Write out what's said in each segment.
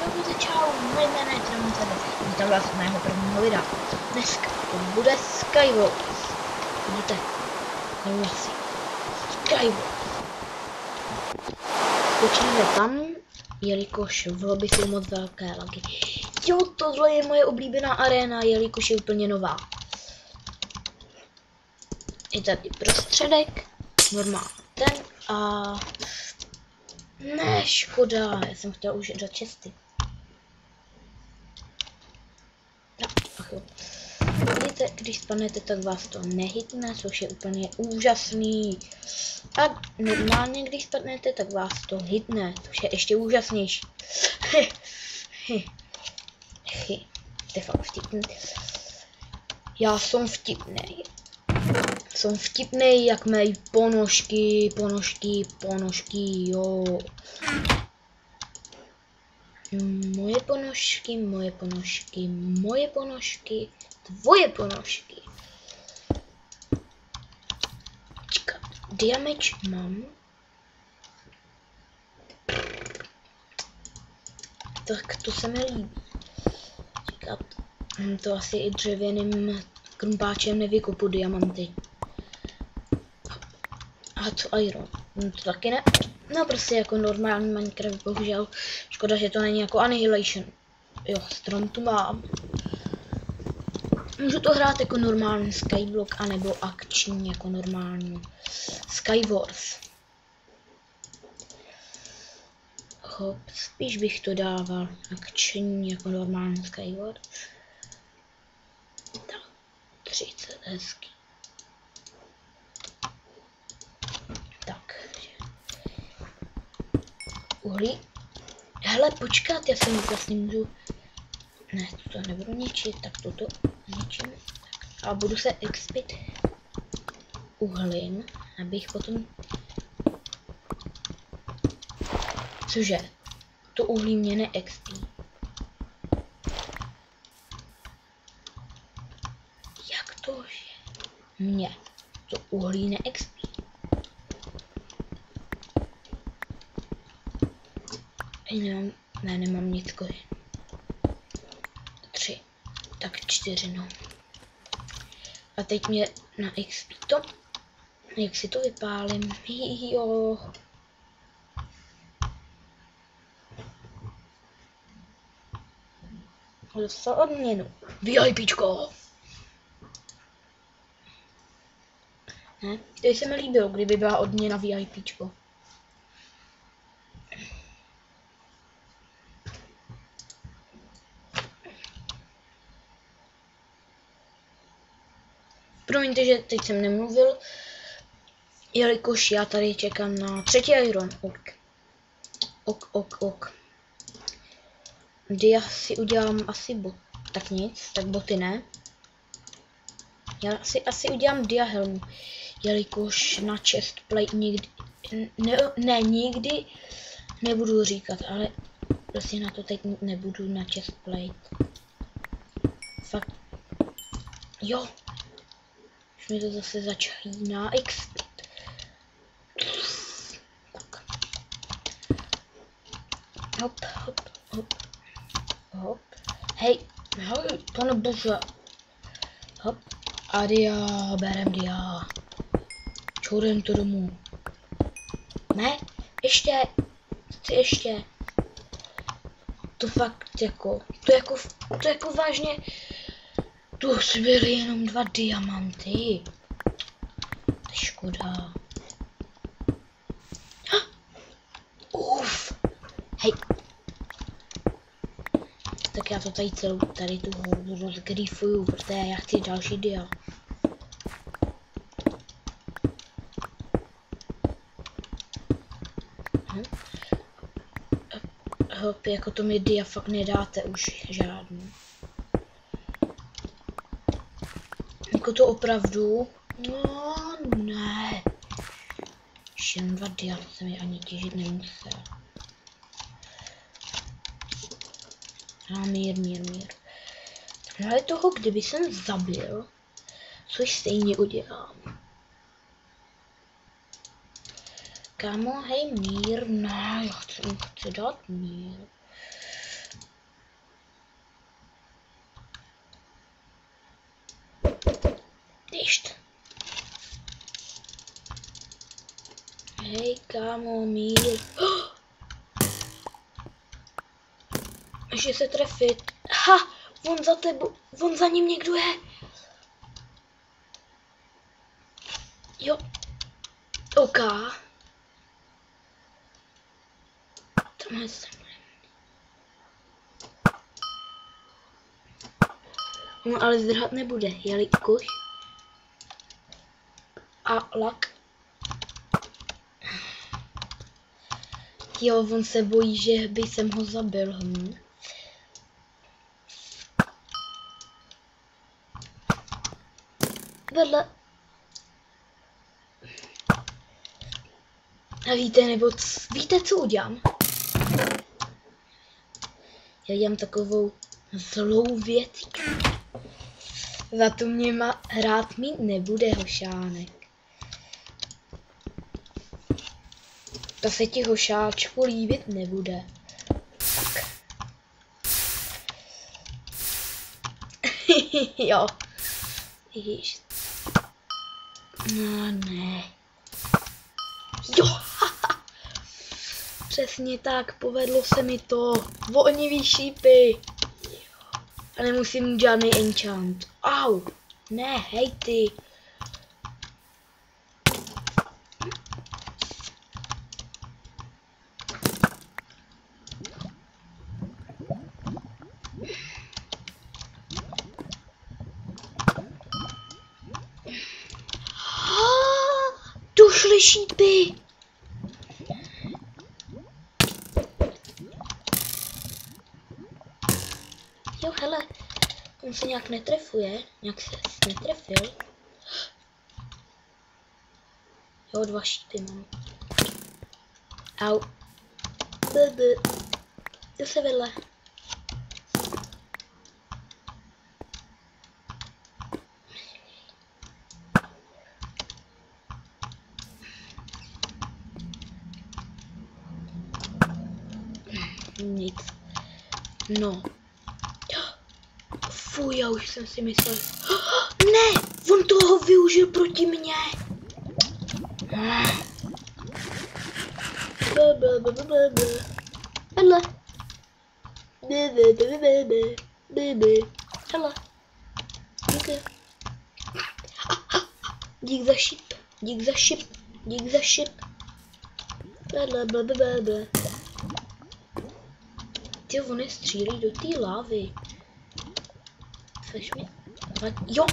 Čau, moje jméno je Tramonce, vítám vás u mého prvního videa. Dneska to bude Skywars. Vidíte, hlasy. Skywars. Skočíme tam, jelikož v lobby jsou moc velké lagy. Jo, tohle je moje oblíbená aréna, jelikož je úplně nová. Je tady prostředek, normálně ten a... Ne, škoda, já jsem chtěl už do česty. No, ach jo. Vidíte, když spadnete, tak vás to nehytne, což je úplně úžasný. A normálně, když spadnete, tak vás to hytne, což je ještě úžasnější. To je fakt vtipný. Já jsem vtipnej. Jsem vtipnej, jak mají ponožky, jo. Moje ponožky, tvoje ponožky. Čekat, diameč mám. Tak to se mi líbí. Čekat, to asi i dřevěným krumpáčem nevykopu diamanty. A co iron? No to taky ne. No prostě jako normální Minecraft, bohužel. Škoda, že to není jako Annihilation. Jo, strom tu mám. Můžu to hrát jako normální Skyblock, anebo akční jako normální Skywars. Hop, spíš bych to dával akční jako normální Skywars. Tak, 30 hezky. Uhlí. Hele, počkat, já jsem vlastně můžu... Ne, to nebudu ničit, tak toto ničím. A budu se expit uhlím, abych potom... Cože? To uhlí mě neexpí. Jak to je? Mě to uhlí neexpí. Nemám nic kory. 3. Tak 4, no. A teď mě na XP to. Jak si to vypálím? Jo. Dostal odměnu. VIPčko. Ne? To se mi líbilo, kdyby byla odměna VIPčko. Promiňte, že teď jsem nemluvil, jelikož já tady čekám na 3. iron. Ok. Kdy já si udělám asi bot, tak nic, tak boty ne. Já si asi udělám diahelmu, jelikož na chestplate nikdy, nikdy nebudu říkat, ale prostě na to teď nebudu na chestplate. Fakt, jo. Už mi to zase začíná expit. Tak. Hop. Hej, pane bože. Hop. A dia, berem dia. Čurem to domů. Ne, ještě. To fakt jako, to jako vážně. Tu už byly jenom 2 diamanty. To je škoda. Uf. Hej. Tak já to celou tady tu hru rozgrifuju, protože já chci další dia. Hop, jako to mi dia fakt nedáte už žádný. Jako to opravdu? No, ne. Ještě jen 2 dia, to se mi ani těžit nemusel. A mír. Ale toho, kdyby jsem zabil, což stejně udělám. Kámo, hej, mír, ne, já chci dát mír. Pryšt. Hej, kámo, mír. Ještě se trefit. Ha, on za tebou, on za ním někdo je. Jo. OK. Tamhle jsem. On ale zdrhat nebude, jelikož. A lak. Jo, on se bojí, že by jsem ho zabil. Vedle. A víte, co udělám? Já dělám takovou zlou věc. Za to mě hrát mít nebude, hošánek. To se ti, hošáčku, líbit nebude. Tak. Jo. Ježiš. No ne. Jo. Přesně tak, povedlo se mi to. Vohnivý šípy. A nemusím mít žádný enchant. Au. Ne, hej ty. Došly šípy. Jo, hele, on se nějak netrefuje, nějak se netrefil. Jo, 2 šípy mám. Au. Jdu se vedle. Nic. No. Fuj, já už jsem si myslel. Ne, on toho využil proti mně. Hele. Hele. Díky. Dík za šip. Dík za šip. Dík za šip. Ty, on je střílí do té lávy. Slyš mi? Jo!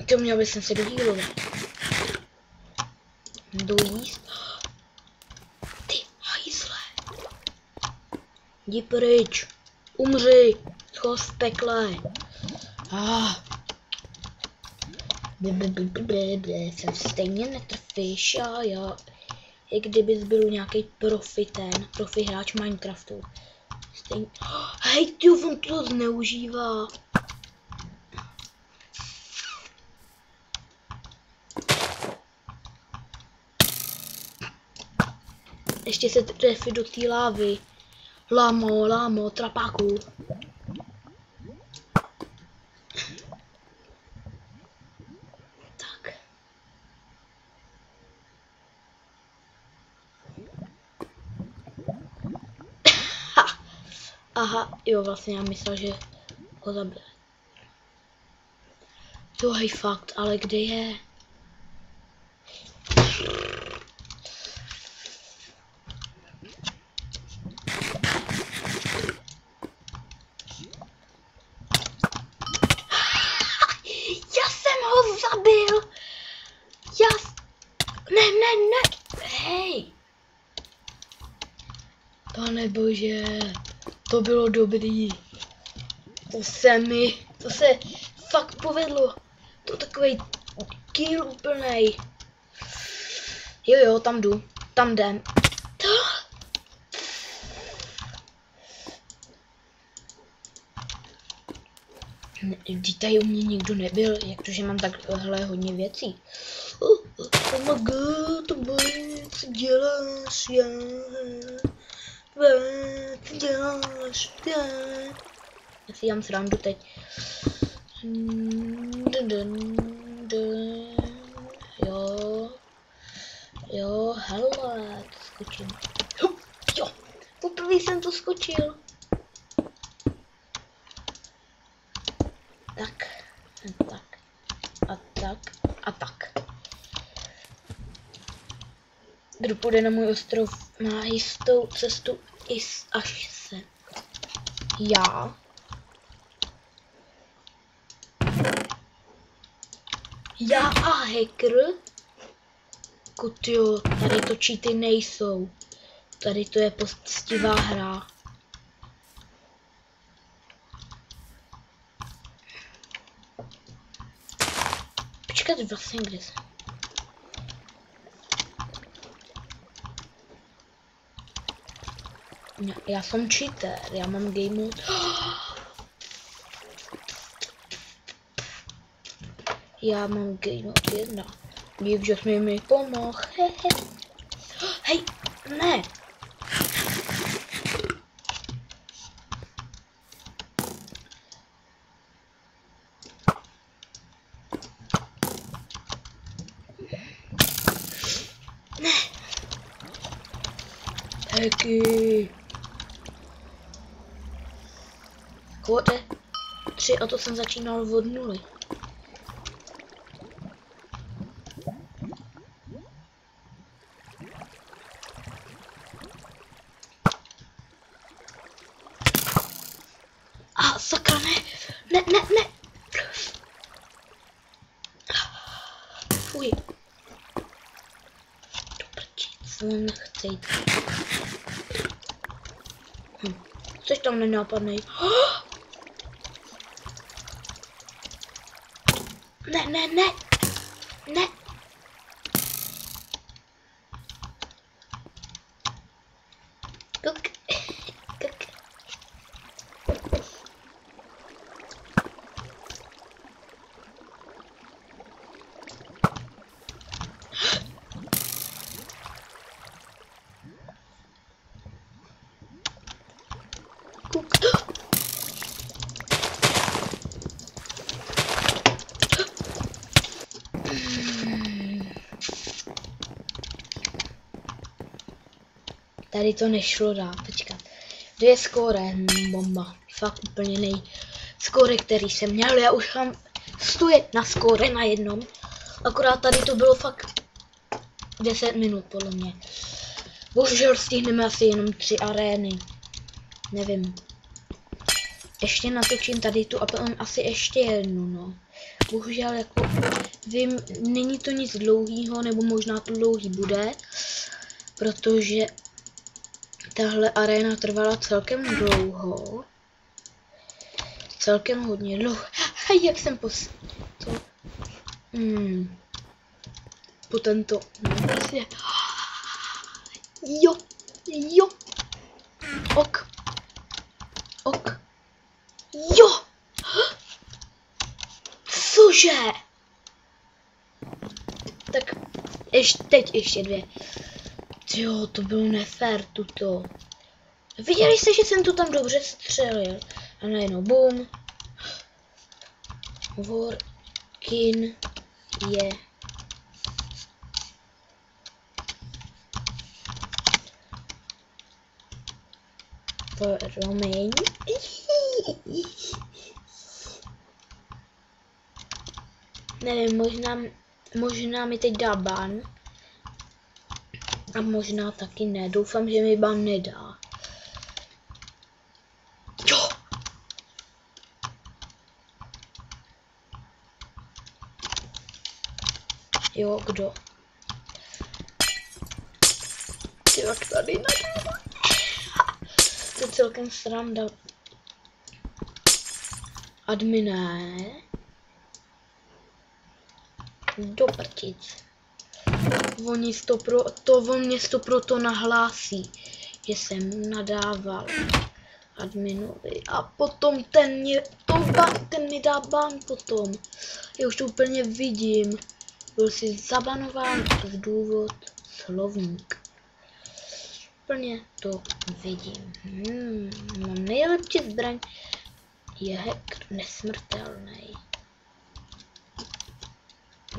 To měl bych se dohýlovat. Dojíst. Ty hajzle. Jdi pryč. Umři. Schod v pekle. Jsem stejně netrfíš a já. I kdybys byl nějaký profi hráč Minecraftu. Stejně. Hej, ty, on to zneužívá. Ještě se trefí do té lávy. Lámo, trapáku. Tak. Aha, jo, vlastně já myslel, že ho zabije. Jo, hej, fakt, ale kde je? Já jsem ho zabil! Ne, hej! Pane bože, to bylo dobrý. To se fakt povedlo. To takovej kill úplnej. Jo, tam jdu, tam jdem. Vždyť tady u mě nikdo nebyl, jak to, že mám takhle hodně věcí. Oh my god, to bojí, co děláš, já? Co děláš, já? Já si dám srandu teď. Jo, hele, to skočím. Jo, poprvé jsem to skočil. Tak, a tak. Kdo půjde na můj ostrov na jistou cestu až se. Já. Já a hacker. Kutio, tady to cheaty nejsou. Tady to je poctivá hra. Počkat, vlastně kde jsem? Já jsem cheater, já mám game mode. Já mám game mode 1. Dík, že jsi mi pomohl. Hej, ne. Ne. Heky. Kode 3 a to jsem začínal od 0. A sakra, ne. Fuj. Co nechci jít. Což tam nenápadnej. Ne. Kuk. Tady to nešlo dát, počkat. 2 skóre, bomba. Fakt úplně skóre, který jsem měl. Já už mám 101 skóre na jednom. Akorát tady to bylo fakt 10 minut podle mě. Bohužel stihneme asi jenom 3 arény. Nevím. Ještě natočím tady tu a potom asi ještě jednu, no. Bohužel jako vím, není to nic dlouhýho, nebo možná to dlouhý bude. Protože tahle aréna trvala celkem dlouho. Celkem hodně dlouho. Jak jsem po tento. Jo. Ok. Jo. Cože? Tak teď ještě 2. Jo, to bylo nefér tuto. Viděli jste, že jsem to tam dobře střelil. A najednou boom. Workin je. Promiň. Nevím, možná mi teď dá ban. A možná taky ne. Doufám, že mi ban nedá. Jo, kdo? Jak tady nadává. To je celkem sranda. Adminé. Do prčic. On mě 100% nahlásí, že jsem nadával adminovi. A potom ten mi dá ban potom. Já už to úplně vidím. Byl si zabanován z důvod slovník. Úplně to vidím. Mám nejlepší zbraň. Je hacker nesmrtelný.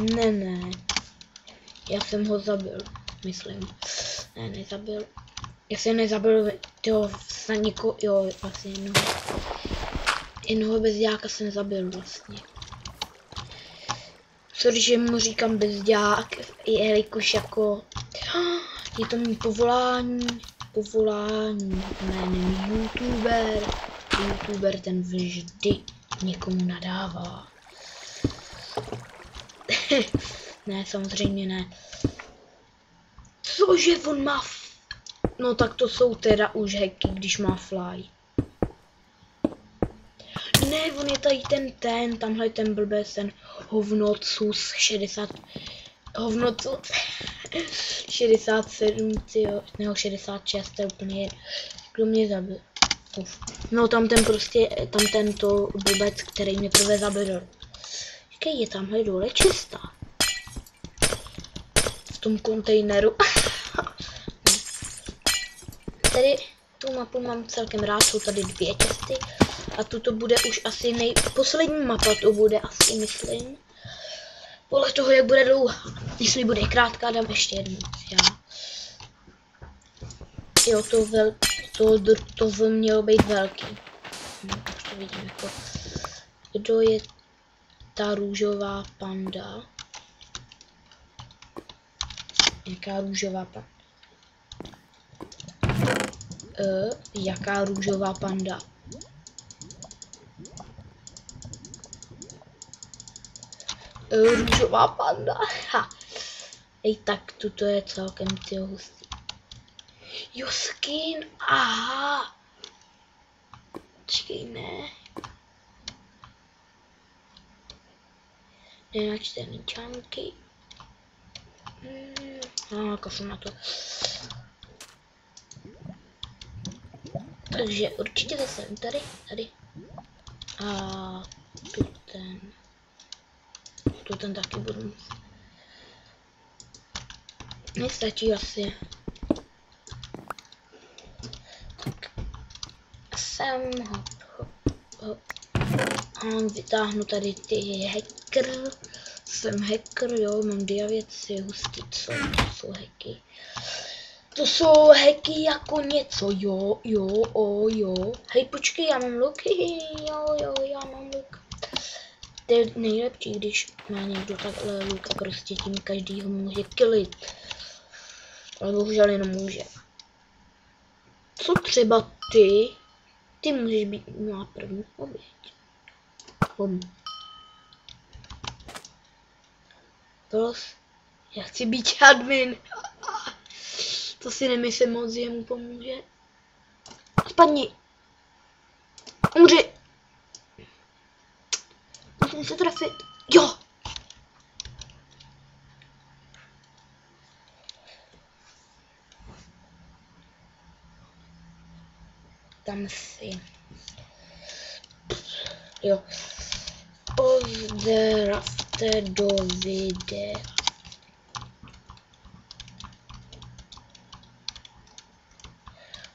Ne. Já jsem ho zabil, myslím. Ne, nezabil. Já jsem nezabil, tyho, snad někoho, jo, asi jednoho bezděláka jsem zabil vlastně. Sorry, že mu říkám bezdělák, jelikož jako, je to mý povolání, jménem YouTuber ten vždy někomu nadává. Ne, samozřejmě ne. Cože on má no tak to jsou teda už hacky, když má fly. Ne, on je tady tamhle ten blbec, ten hovnocus 67, nebo 66, to je úplně, kdo mě zabil. No tam tento blbec, který mě prvé zabil. Říkej, je tamhle dole čistá. V tom kontejneru. Tady tu mapu mám celkem rád, jsou tady 2 česty. A tuto bude už asi poslední mapa, to bude asi, myslím. Podle toho, jak bude dlouhá. Jestli bude krátká, dám ještě jednu. Jo, to mělo být velký. Už to vidím jako. Kdo je ta růžová panda? Jaká růžová panda? Jaká růžová panda? Růžová panda. Ha. Ej, tak tuto je celkem hustý. Jo, skin. Aha. Počkej, ne. Nenačtený čánky. Kafu na to. Takže určitě zase tady. A tu ten taky budu. Nestačí asi. Tak. Sem hop. A vytáhnu tady ty hacker. Jsem hacker, jo, mám diavěci, hustý, co jsou hacky. To jsou hacky jako něco, jo. Hej, počkej, já mám luk, jo, já mám luk. To je nejlepší, když má někdo takhle luk a prostě tím každý ho může killit. Ale bohužel jenom může. Co třeba ty? Ty můžeš být má první oběť. Já chci být admin. To si nemyslím moc, že mu pomůže. Spadni. Umři. Musím se trefit. Jo. Tam si. Jo. Pozdravte do videa.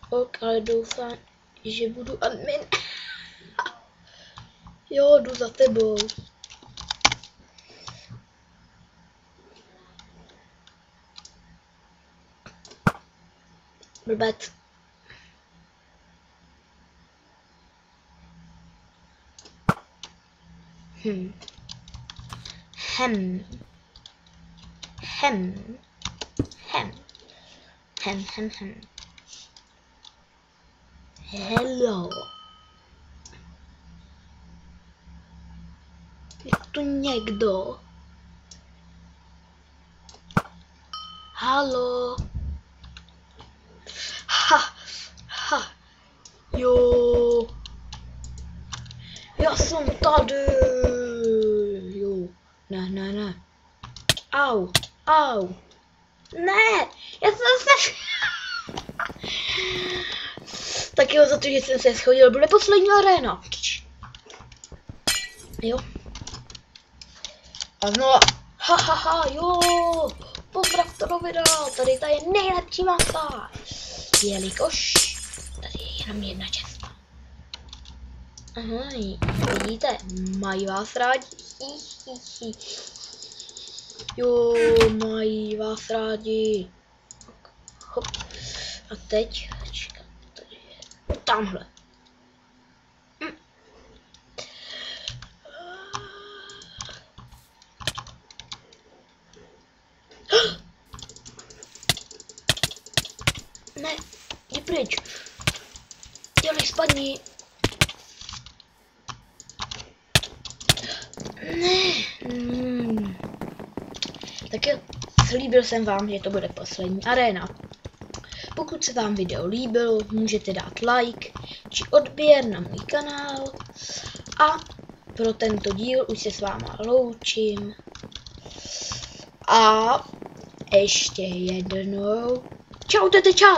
Ok, ale doufám, že budu admin. Jo, jdu za tebou. Blbec. Hello. Je tu někdo? Halo. Ha. Jo. Já jsem tady. Jo. Ne. Au. Ne. Já jsem se... Tak jo, za to, že jsem se schodil, bude poslední arena. Jo. A znova. Jo. Pozdravte do videa, tady ta je nejlepší mapa. Jelikož tady je jenom jedna česta. Aha, vidíte, mají vás rádi. Jo, mají vás rádi. Hop. A teď, čekám, tady je, tamhle. Ne, jdi pryč. Dělej, spadni. Ne. Tak jo, slíbil jsem vám, že to bude poslední aréna. Pokud se vám video líbilo, můžete dát like či odběr na můj kanál. A pro tento díl už se s váma loučím. A ještě jednou. Čau, čau.